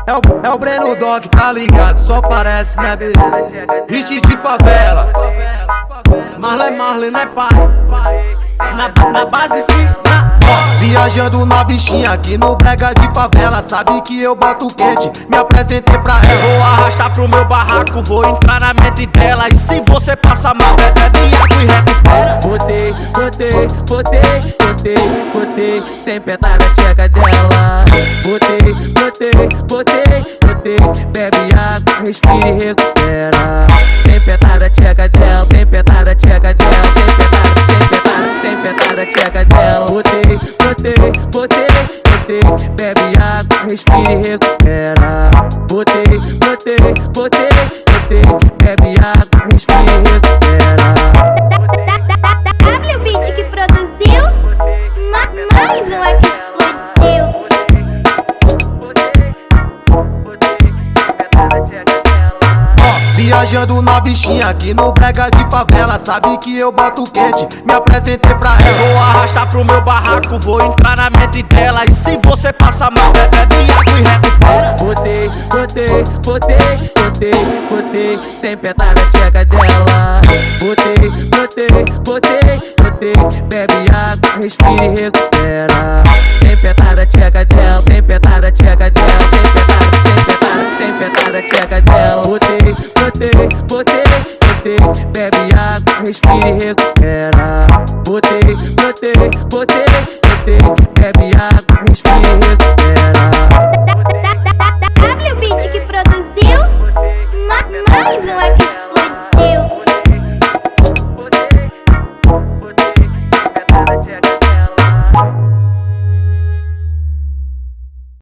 É o Breno Dog, tá ligado? Só parece, né, bebê? Hit de favela. Marley, né, pai? Na base de... Viajando na bichinha aqui no brega de favela. Sabe que eu boto quente, me apresentei pra ela. Vou arrastar pro meu barraco, vou entrar na mente dela. E se você passa mal, bebe água e recupera. Botei, sem petar na tcheca dela. Botei, bebe água, respira e recupera. Sem petar na tcheca dela, sem petar na tcheca dela, sem petar na tcheca dela. Botei, bebe água, respira e recupera. Botei, bebe água, respira e recupera. WBeat que produziu, mais uma que explodiu. Viajando na bichinha aqui no brega de favela. Sabe que eu boto quente, me apresentei pra ela. Vou arrastar pro meu barraco, vou entrar na mente dela. E se você passa mal, bebe água e recupera. Botei, sem petar na tcheca dela. Botei, bebe água, respira e recupera. Sem petar na tcheca dela, sem petar na tcheca dela, sem petar na tcheca dela. Botei, bebe água, respira e recupera. Botei, bebe água, respira e recupera.